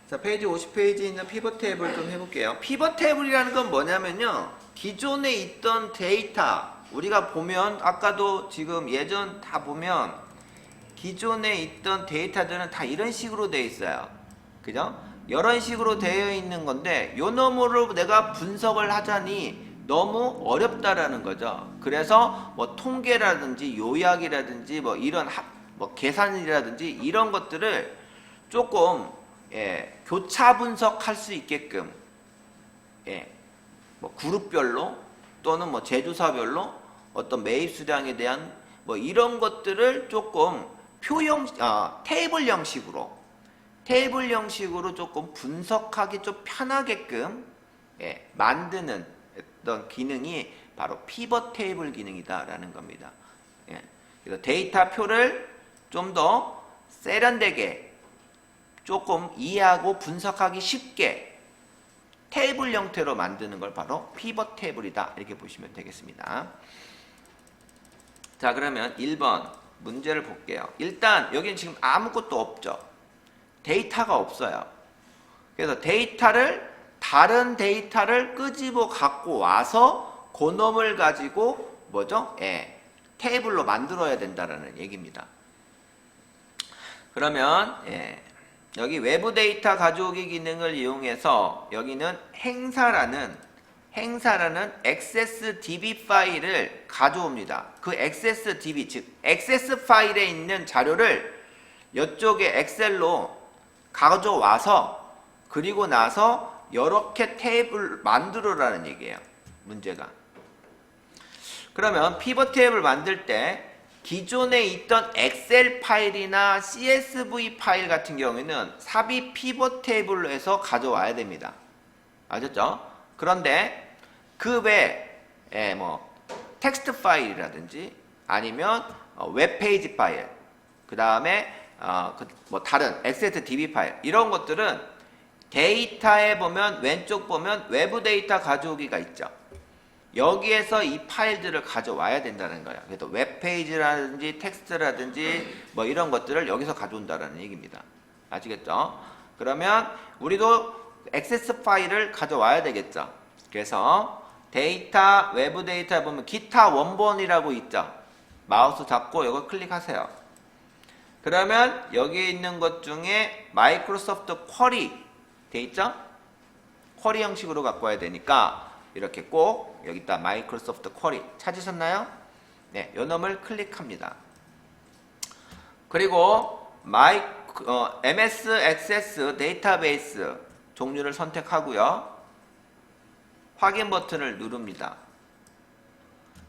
자, 페이지 50페이지에 있는 피벗 테이블 좀 해볼게요. 피벗 테이블이라는 건 뭐냐면요, 기존에 있던 데이터, 우리가 보면 아까도 지금 예전 다 보면 기존에 있던 데이터들은 다 이런 식으로 되어 있어요. 그죠? 이런 식으로 되어 있는 건데 요 놈으로 내가 분석을 하자니 너무 어렵다라는 거죠. 그래서 뭐 통계라든지 요약이라든지 뭐 이런 뭐 계산이라든지 이런 것들을 조금 교차 분석할 수 있게끔 뭐 그룹별로 또는 뭐 제조사별로 어떤 매입 수량에 대한 뭐 이런 것들을 조금 테이블 형식으로 조금 분석하기 좀 편하게끔 만드는 어떤 기능이 바로 피벗 테이블 기능이다라는 겁니다. 그래서 데이터 표를 좀 더 세련되게 조금 이해하고 분석하기 쉽게 테이블 형태로 만드는 걸 바로 피벗 테이블이다, 이렇게 보시면 되겠습니다. 자, 그러면 1번 문제를 볼게요. 일단 여기는 지금 아무것도 없죠. 데이터가 없어요. 그래서 다른 데이터를 끄집어 갖고 와서 그놈을 가지고 뭐죠? 테이블로 만들어야 된다는 얘기입니다. 그러면 여기 외부 데이터 가져오기 기능을 이용해서 여기는 행사라는 access.db 파일을 가져옵니다. 그 access.db, 즉 access 파일에 있는 자료를 이쪽에 엑셀로 가져와서 그리고 나서 이렇게 테이블 만들어라는 얘기예요. 문제가. 그러면 피벗 테이블 만들 때 기존에 있던 엑셀 파일이나 CSV 파일 같은 경우에는 삽입 피벗 테이블로 해서 가져와야 됩니다. 아셨죠? 그런데 그 외에 뭐 텍스트 파일이라든지 아니면 웹페이지 파일, 그 다음에 뭐 다른 access.db 파일, 이런 것들은 데이터에 보면 왼쪽 보면 외부 데이터 가져오기가 있죠. 여기에서 이 파일들을 가져와야 된다는 거예요. 그래서 웹페이지라든지 텍스트라든지 뭐 이런 것들을 여기서 가져온다는 얘기입니다. 아시겠죠? 그러면 우리도 액세스 파일을 가져와야 되겠죠. 그래서 데이터, 외부 데이터에 보면 기타 원본이라고 있죠. 마우스 잡고 이걸 클릭하세요. 그러면 여기 있는 것 중에 마이크로소프트 쿼리 돼 있죠? 쿼리 형식으로 갖고 와야 되니까 이렇게 꼭 여기다 마이크로소프트 쿼리 찾으셨나요? 네, 요 놈을 클릭합니다. 그리고 MS 액세스 데이터베이스 종류를 선택하고요. 확인 버튼을 누릅니다.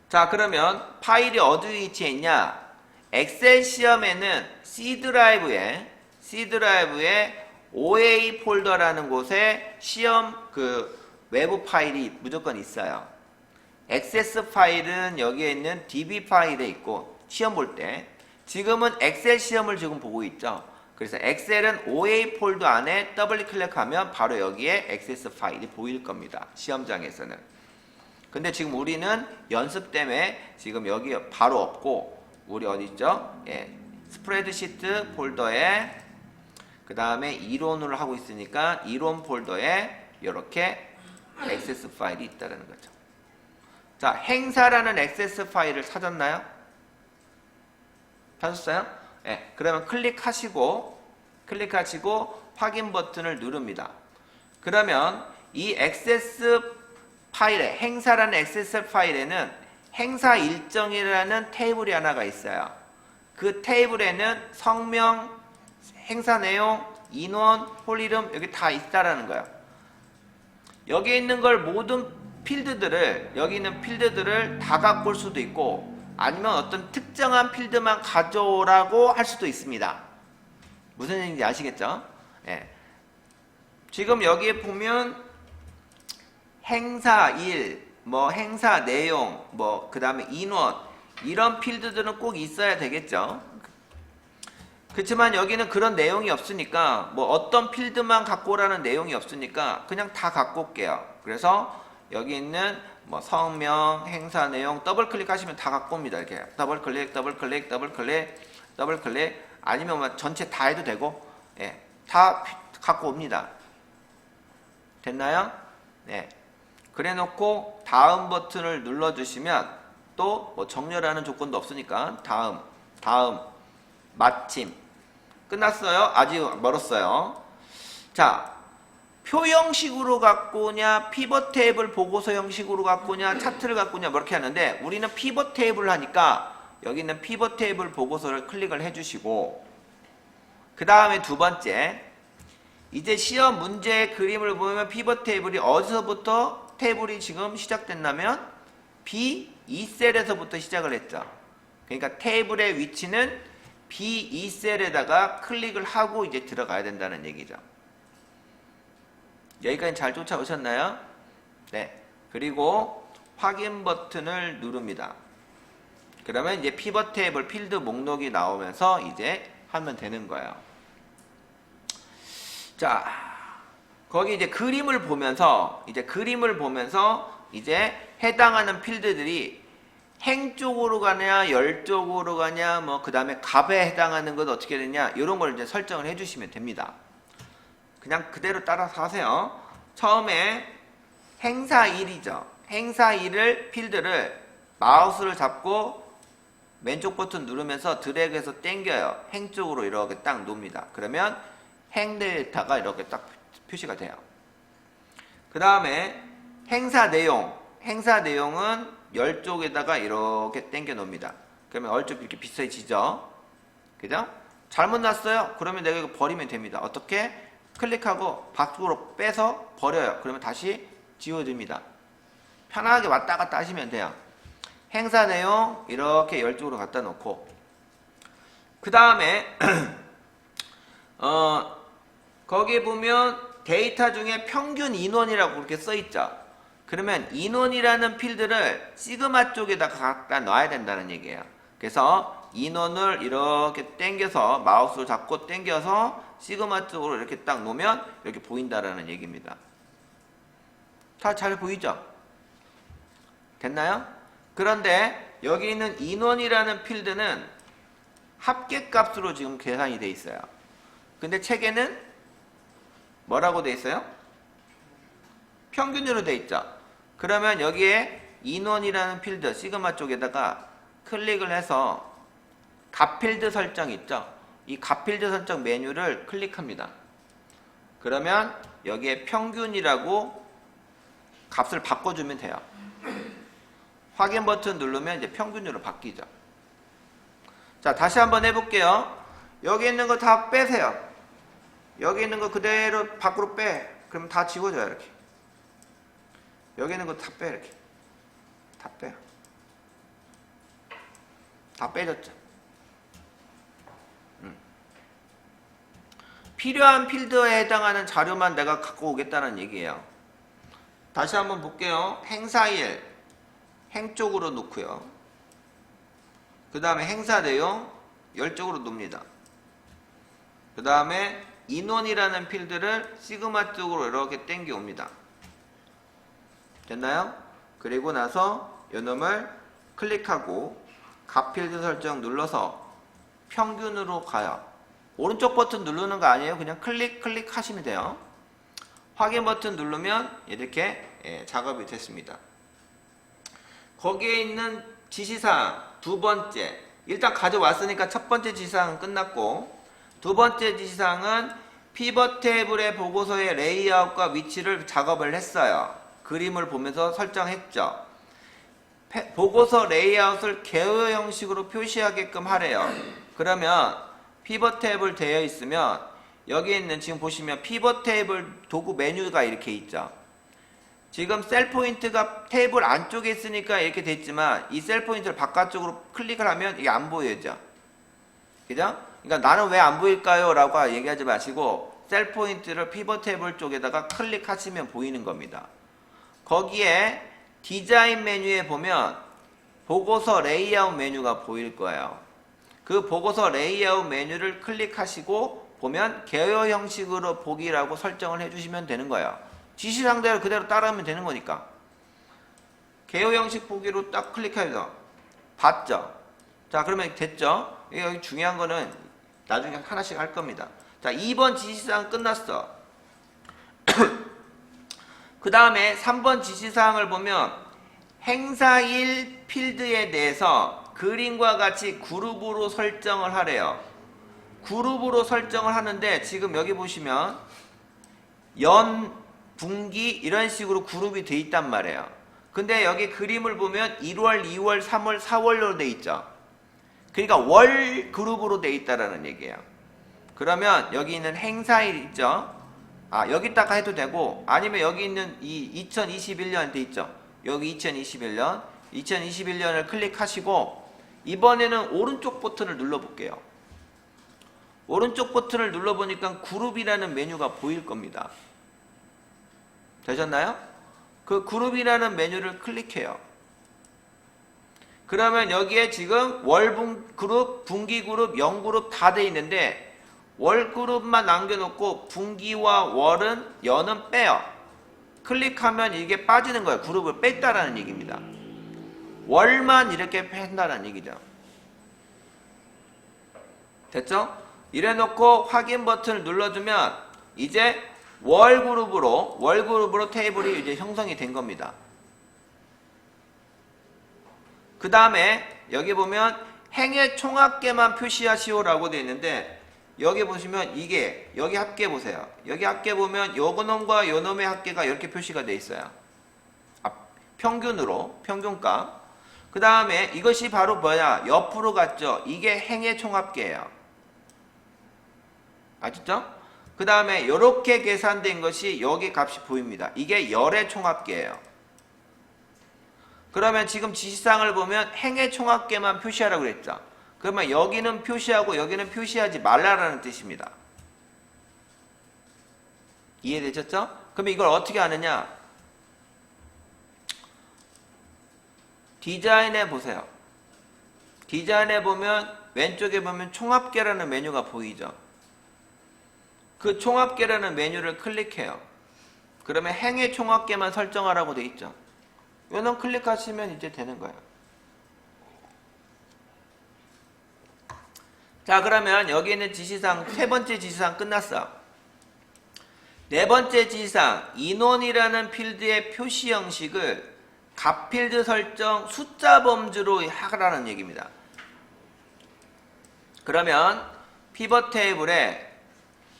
자, 그러면 파일이 어디 위치에 있냐? 엑셀 시험에는 C 드라이브에 OA 폴더라는 곳에 시험 외부 파일이 무조건 있어요. 액세스 파일은 여기에 있는 DB 파일에 있고, 시험 볼 때 지금은 엑셀 시험을 지금 보고 있죠. 그래서 엑셀은 OA 폴더 안에 더블 클릭하면 바로 여기에 액세스 파일이 보일 겁니다. 시험장에서는. 근데 지금 우리는 연습 때문에 지금 여기 바로 없고, 우리 어디 있죠? 스프레드시트 폴더에 그 다음에 이론을 하고 있으니까 이론 폴더에 이렇게 액세스 파일이 있다는 거죠. 자, 행사라는 액세스 파일을 찾았나요? 찾았어요? 네, 그러면 클릭하시고 확인 버튼을 누릅니다. 그러면 이 액세스 파일에, 행사라는 액세스 파일에는 행사 일정이라는 테이블이 하나가 있어요. 그 테이블에는 성명, 행사 내용, 인원, 홀 이름 여기 다 있다라는 거예요. 여기 있는 걸 모든 여기 있는 필드들을 다 갖고 올 수도 있고, 아니면 어떤 특정한 필드만 가져오라고 할 수도 있습니다. 무슨 얘기인지 아시겠죠? 지금 여기에 보면 행사 일, 뭐 행사 내용, 뭐 그 다음에 인원, 이런 필드들은 꼭 있어야 되겠죠. 그렇지만 여기는 그런 내용이 없으니까, 뭐 어떤 필드만 갖고 오라는 내용이 없으니까 그냥 다 갖고 올게요. 그래서 여기 있는 뭐 성명, 행사 내용 더블 클릭하시면 다 갖고 옵니다. 이렇게 더블 클릭, 아니면 뭐 전체 다 해도 되고, 다 갖고 옵니다. 됐나요? 네. 그래 놓고 다음 버튼을 눌러주시면 또 뭐 정렬하는 조건도 없으니까 다음, 마침. 끝났어요? 아직 멀었어요. 자, 표 형식으로 갖고 오냐, 피벗 테이블 보고서 형식으로 갖고 오냐, 차트를 갖고 오냐, 뭐 이렇게 하는데 우리는 피벗 테이블을 하니까 여기 있는 피벗 테이블 보고서를 클릭을 해주시고, 그 다음에 두 번째, 이제 시험 문제의 그림을 보면 피벗 테이블이 어디서부터 테이블이 지금 시작됐냐면 B2셀에서부터 시작을 했죠. 그러니까 테이블의 위치는 B2셀에다가 클릭을 하고 이제 들어가야 된다는 얘기죠. 여기까지 잘 쫓아오셨나요? 네. 그리고 확인 버튼을 누릅니다. 그러면 이제 피벗 테이블 필드 목록이 나오면서 이제 하면 되는 거예요. 자, 거기 이제 그림을 보면서 이제 해당하는 필드들이 행 쪽으로 가냐, 열 쪽으로 가냐, 뭐 그 다음에 값에 해당하는 것 어떻게 되냐, 이런 걸 이제 설정을 해주시면 됩니다. 그냥 그대로 따라서 하세요. 처음에 행사 1이죠. 행사 1을 필드를 마우스를 잡고 왼쪽 버튼 누르면서 드래그해서 당겨요. 행 쪽으로 이렇게 딱 놓습니다. 그러면 행 데이터가 이렇게 딱 표시가 돼요. 그 다음에 행사 내용은 열 쪽에다가 이렇게 당겨 놓습니다. 그러면 얼쪽 이렇게 비슷해지죠. 그죠? 잘못 났어요? 그러면 내가 이거 버리면 됩니다. 어떻게? 클릭하고 밖으로 빼서 버려요. 그러면 다시 지워집니다. 편하게 왔다 갔다 하시면 돼요. 행사 내용 이렇게 열 쪽으로 갖다 놓고, 그 다음에 거기에 보면 데이터 중에 평균 인원이라고 그렇게 써있죠. 그러면 인원이라는 필드를 시그마 쪽에다가 갖다 놔야 된다는 얘기예요. 그래서 인원을 이렇게 당겨서 마우스를 잡고 당겨서 시그마 쪽으로 이렇게 딱 놓으면 이렇게 보인다라는 얘기입니다. 다 잘 보이죠? 됐나요? 그런데 여기 있는 인원이라는 필드는 합계값으로 지금 계산이 돼 있어요. 근데 책에는 뭐라고 돼 있어요? 평균으로 돼 있죠. 그러면 여기에 인원이라는 필드 시그마 쪽에다가 클릭을 해서 값 필드 설정 있죠. 이 값 필드 설정 메뉴를 클릭합니다. 그러면 여기에 평균이라고 값을 바꿔주면 돼요. 확인 버튼 누르면 이제 평균으로 바뀌죠. 자, 다시 한번 해볼게요. 여기 있는 거 다 빼세요. 여기 있는 거 그대로 밖으로 빼. 그럼 다 지워져요, 이렇게. 여기 있는 거 다 빼, 이렇게. 다 빼요. 다 빼졌죠. 필요한 필드에 해당하는 자료만 내가 갖고 오겠다는 얘기예요. 다시 한번 볼게요. 행사일, 행 쪽으로 놓고요. 그 다음에 행사 내용, 열 쪽으로 놓습니다. 그 다음에 인원이라는 필드를 시그마 쪽으로 이렇게 당겨 옵니다. 됐나요? 그리고 나서 이놈을 클릭하고 값 필드 설정 눌러서 평균으로 가요. 오른쪽 버튼 누르는 거 아니에요. 그냥 클릭 하시면 돼요. 확인 버튼 누르면 이렇게 작업이 됐습니다. 거기에 있는 지시사항 두 번째, 일단 가져왔으니까 첫 번째 지시사항은 끝났고, 두 번째 지시사항은 피벗 테이블의 보고서의 레이아웃과 위치를 작업을 했어요. 그림을 보면서 설정했죠. 보고서 레이아웃을 개요 형식으로 표시하게끔 하래요. 그러면 피벗 테이블 되어 있으면 여기 있는 지금 보시면 피벗 테이블 도구 메뉴가 이렇게 있죠. 지금 셀 포인트가 테이블 안쪽에 있으니까 이렇게 됐지만 이 셀 포인트를 바깥쪽으로 클릭을 하면 이게 안 보여져. 그죠? 그러니까 나는 왜 안 보일까요? 라고 얘기하지 마시고 셀 포인트를 피벗 테이블 쪽에다가 클릭하시면 보이는 겁니다. 거기에 디자인 메뉴에 보면 보고서 레이아웃 메뉴가 보일 거예요. 그 보고서 레이아웃 메뉴를 클릭하시고 보면 개요 형식으로 보기라고 설정을 해주시면 되는 거예요. 지시사항대로 그대로 따라하면 되는 거니까. 개요 형식 보기로 딱 클릭해서 봤죠? 자, 그러면 됐죠? 여기 중요한 거는 나중에 하나씩 할 겁니다. 자, 2번 지시사항 끝났어. 그 다음에 3번 지시사항을 보면 행사일 필드에 대해서 그림과 같이 그룹으로 설정을 하래요. 그룹으로 설정을 하는데 지금 여기 보시면 연, 분기 이런 식으로 그룹이 돼 있단 말이에요. 근데 여기 그림을 보면 1월, 2월, 3월, 4월로 돼 있죠. 그러니까 월 그룹으로 돼 있다라는 얘기예요. 그러면 여기 있는 행사일 있죠. 여기다가 해도 되고 아니면 여기 있는 이 2021년 돼 있죠. 여기 2021년 2021년을 클릭하시고 이번에는 오른쪽 버튼을 눌러볼게요. 오른쪽 버튼을 눌러보니까 그룹이라는 메뉴가 보일 겁니다. 되셨나요? 그 그룹이라는 메뉴를 클릭해요. 그러면 여기에 지금 월 그룹, 분기 그룹, 연 그룹 다 돼 있는데 월 그룹만 남겨놓고 분기와 월은, 연은 빼요. 클릭하면 이게 빠지는 거예요. 그룹을 뺐다라는 얘기입니다. 월만 이렇게 뺀다라는 얘기죠. 됐죠? 이래 놓고 확인 버튼을 눌러주면 이제 월 그룹으로 테이블이 이제 형성이 된 겁니다. 그 다음에 여기 보면 행의 총합계만 표시하시오라고 되어 있는데 여기 보시면 이게 여기 합계 보세요. 여기 합계 보면 요놈과 요놈의 합계가 이렇게 표시가 되어 있어요. 평균으로 평균값. 그 다음에 이것이 바로 뭐냐? 옆으로 갔죠. 이게 행의 총합계예요. 아셨죠? 그 다음에 이렇게 계산된 것이 여기 값이 보입니다. 이게 열의 총합계예요. 그러면 지금 지시사항을 보면 행의 총합계만 표시하라고 그랬죠. 그러면 여기는 표시하고 여기는 표시하지 말라라는 뜻입니다. 이해되셨죠? 그러면 이걸 어떻게 하느냐? 디자인에 보세요. 디자인에 보면 왼쪽에 보면 총합계라는 메뉴가 보이죠. 그 총합계라는 메뉴를 클릭해요. 그러면 행의 총합계만 설정하라고 돼 있죠. 요놈 클릭하시면 이제 되는 거예요. 자, 그러면 여기 있는 지시사항 세 번째 지시사항 끝났어. 네 번째 지시사항 인원이라는 필드의 표시 형식을 값필드 설정 숫자 범주로 하라는 얘기입니다. 그러면 피벗 테이블에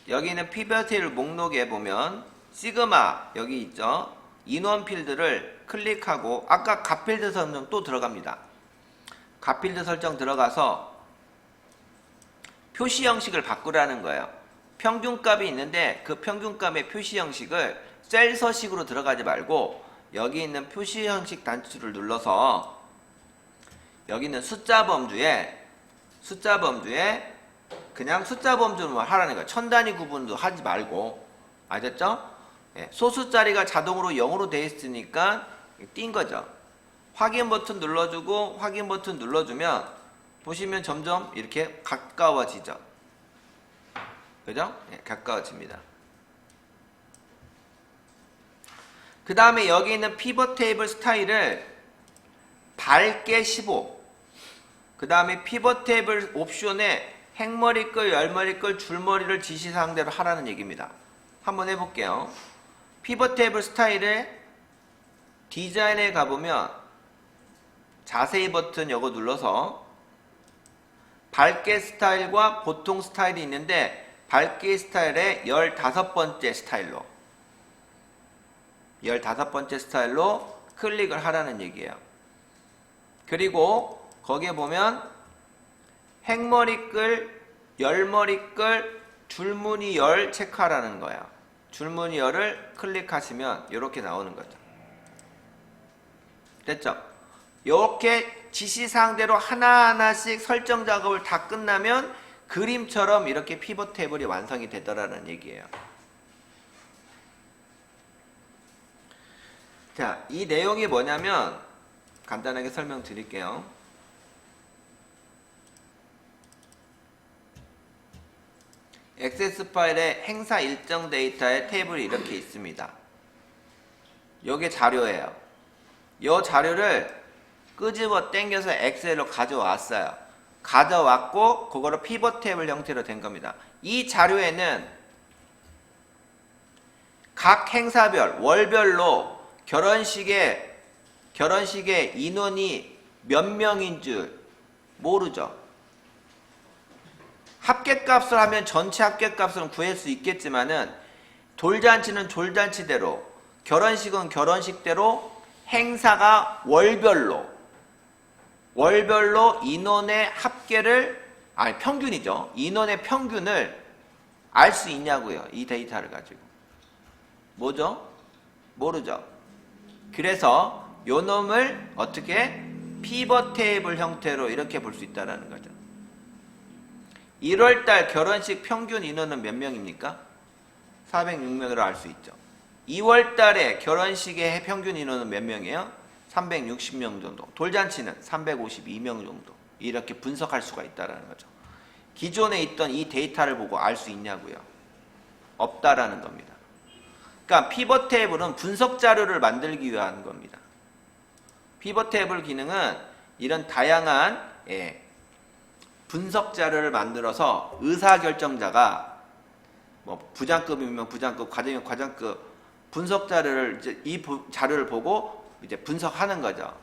여기 있는 피벗 테이블 목록에 보면 시그마 여기 있죠. 인원 필드를 클릭하고 아까 값필드 설정 또 들어갑니다. 값필드 설정 들어가서 표시 형식을 바꾸라는 거예요. 평균값이 있는데 그 평균값의 표시 형식을 셀 서식으로 들어가지 말고 여기 있는 표시 형식 단추를 눌러서 여기 있는 숫자 범주에 그냥 숫자 범주만 하라는 거예요. 천 단위 구분도 하지 말고. 아셨죠? 예, 소수자리가 자동으로 0으로 되어 있으니까 띈 거죠. 확인 버튼 눌러주고 확인 버튼 눌러주면 보시면 점점 이렇게 가까워지죠. 그죠? 네, 가까워집니다. 그 다음에 여기 있는 피벗 테이블 스타일을 밝게 15. 그 다음에 피벗 테이블 옵션에 행머리끌, 열머리끌, 줄머리를 지시사항대로 하라는 얘기입니다. 한번 해볼게요. 피벗 테이블 스타일에 디자인에 가보면 자세히 버튼 요거 눌러서 밝게 스타일과 보통 스타일이 있는데 밝게 스타일의 15번째 스타일로 15번째 스타일로 클릭을 하라는 얘기예요. 그리고 거기에 보면 행머리끌, 열머리끌, 줄무늬 열 체크하라는 거예요. 줄무늬 열을 클릭하시면 이렇게 나오는 거죠. 됐죠? 이렇게 지시사항대로 하나하나씩 설정 작업을 다 끝나면 그림처럼 이렇게 피벗 테이블이 완성이 되더라는 얘기예요. 자, 이 내용이 뭐냐면 간단하게 설명드릴게요. 액세스 파일에 행사 일정 데이터의 테이블이 이렇게 있습니다. 이게 자료예요. 이 자료를 끄집어 당겨서 엑셀로 가져왔어요. 가져왔고 그거를 피벗 테이블 형태로 된 겁니다. 이 자료에는 각 행사별, 월별로 결혼식에 인원이 몇 명인 줄 모르죠. 합계값을 하면 전체 합계값은 구할 수 있겠지만은 돌잔치는 돌잔치대로, 결혼식은 결혼식대로 행사가 월별로 인원의 합계를, 아니 평균이죠. 인원의 평균을 알 수 있냐고요. 이 데이터를 가지고. 뭐죠? 모르죠. 그래서 요 놈을 어떻게 피벗 테이블 형태로 이렇게 볼 수 있다는 거죠. 1월달 결혼식 평균 인원은 몇 명입니까? 406명으로 알 수 있죠. 2월달에 결혼식의 평균 인원은 몇 명이에요? 360명 정도. 돌잔치는 352명 정도. 이렇게 분석할 수가 있다는 거죠. 기존에 있던 이 데이터를 보고 알 수 있냐고요? 없다라는 겁니다. 그러니까 피벗 테이블은 분석 자료를 만들기 위한 겁니다. 피벗 테이블 기능은 이런 다양한 분석 자료를 만들어서 의사결정자가 뭐 부장급이면 부장급, 과장이면 과장급 분석 자료를 이제 이 자료를 보고 이제 분석하는 거죠.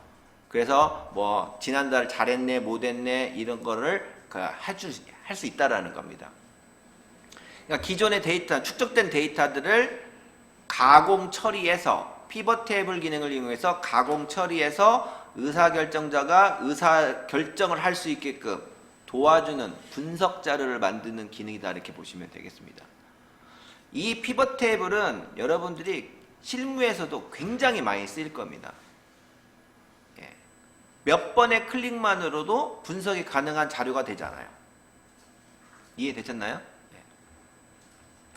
그래서 뭐 지난달 잘했네, 못했네 이런 거를 할 수 있다라는 겁니다. 그러니까 기존의 데이터, 축적된 데이터들을 가공 처리해서 피벗 테이블 기능을 이용해서 가공 처리해서 의사결정자가 의사결정을 할 수 있게끔 도와주는 분석 자료를 만드는 기능이다 이렇게 보시면 되겠습니다. 이 피벗 테이블은 여러분들이 실무에서도 굉장히 많이 쓰일 겁니다. 몇 번의 클릭만으로도 분석이 가능한 자료가 되잖아요. 이해되셨나요?